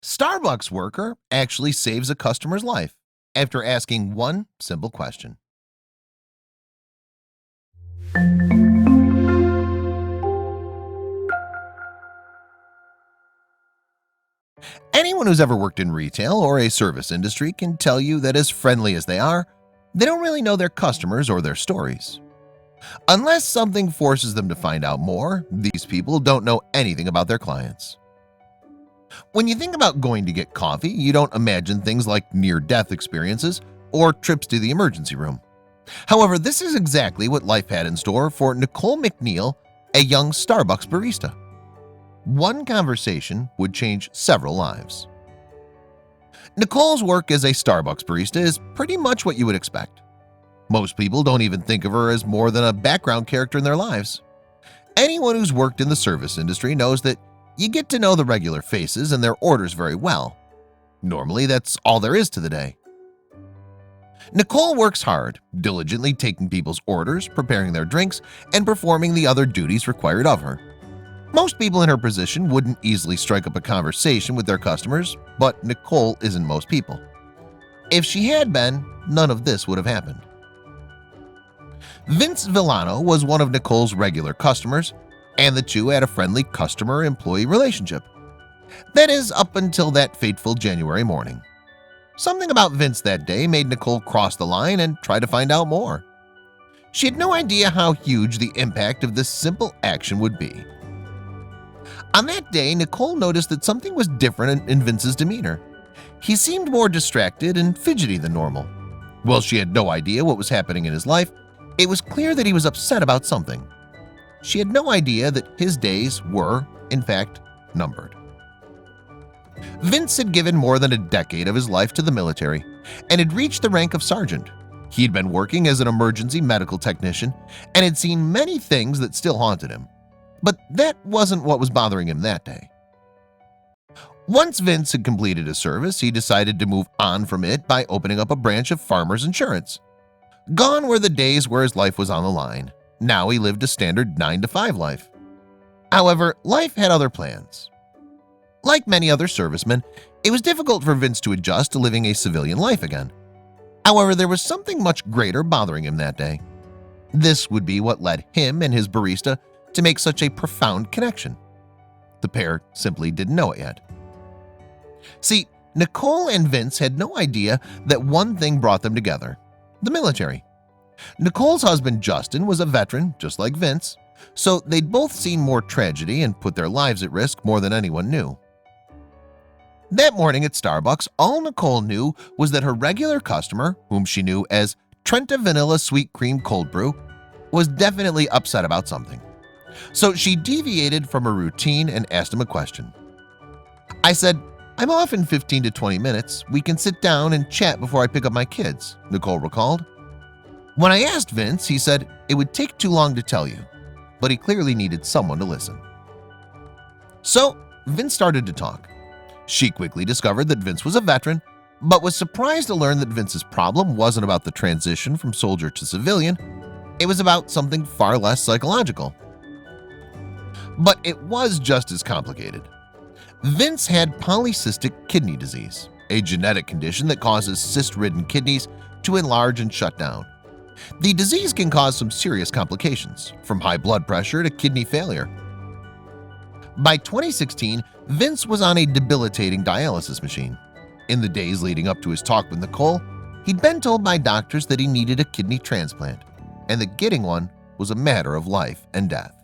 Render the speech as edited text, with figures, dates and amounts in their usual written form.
Starbucks worker actually saves a customer's life after asking one simple question. Anyone who's ever worked in retail or a service industry can tell you that as friendly as they are, they don't really know their customers or their stories. Unless something forces them to find out more, these people don't know anything about their clients. When you think about going to get coffee, you don't imagine things like near-death experiences or trips to the emergency room. However, this is exactly what life had in store for Nicole McNeil, a young Starbucks barista. One conversation would change several lives. Nicole's work as a Starbucks barista is pretty much what you would expect. Most people don't even think of her as more than a background character in their lives. Anyone who's worked in the service industry knows that you get to know the regular faces and their orders very well. Normally, that's all there is to the day. Nicole works hard, diligently taking people's orders, preparing their drinks, and performing the other duties required of her. Most people in her position wouldn't easily strike up a conversation with their customers, but Nicole isn't most people. If she had been, none of this would have happened. Vince Villano was one of Nicole's regular customers, and the two had a friendly customer-employee relationship. That is, up until that fateful January morning. Something about Vince that day made Nicole cross the line and try to find out more. She had no idea how huge the impact of this simple action would be. On that day, Nicole noticed that something was different in Vince's demeanor. He seemed more distracted and fidgety than normal. While she had no idea what was happening in his life, it was clear that he was upset about something. She had no idea that his days were, in fact, numbered. Vince had given more than a decade of his life to the military and had reached the rank of sergeant. He'd been working as an emergency medical technician and had seen many things that still haunted him. But that wasn't what was bothering him that day. Once Vince had completed his service, he decided to move on from it by opening up a branch of Farmers Insurance. Gone were the days where his life was on the line. Now he lived a standard 9-to-5 life. However, life had other plans. Like many other servicemen, it was difficult for Vince to adjust to living a civilian life again. However, there was something much greater bothering him that day. This would be what led him and his barista to make such a profound connection. The pair simply didn't know it yet. See, Nicole and Vince had no idea that one thing brought them together: the military. Nicole's husband Justin was a veteran just like Vince, so they'd both seen more tragedy and put their lives at risk more than anyone knew. That morning at Starbucks, all Nicole knew was that her regular customer, whom she knew as Trenta Vanilla Sweet Cream Cold Brew, was definitely upset about something. So she deviated from her routine and asked him a question. "I said, I'm off in 15 to 20 minutes. We can sit down and chat before I pick up my kids," Nicole recalled. When I asked Vince, he said it would take too long to tell you, but he clearly needed someone to listen. So Vince started to talk. She quickly discovered that Vince was a veteran, but was surprised to learn that Vince's problem wasn't about the transition from soldier to civilian. It was about something far less psychological. But it was just as complicated. Vince had polycystic kidney disease, a genetic condition that causes cyst-ridden kidneys to enlarge and shut down. The disease can cause some serious complications, from high blood pressure to kidney failure. By 2016, Vince was on a debilitating dialysis machine. In the days leading up to his talk with Nicole, he'd been told by doctors that he needed a kidney transplant, and that getting one was a matter of life and death.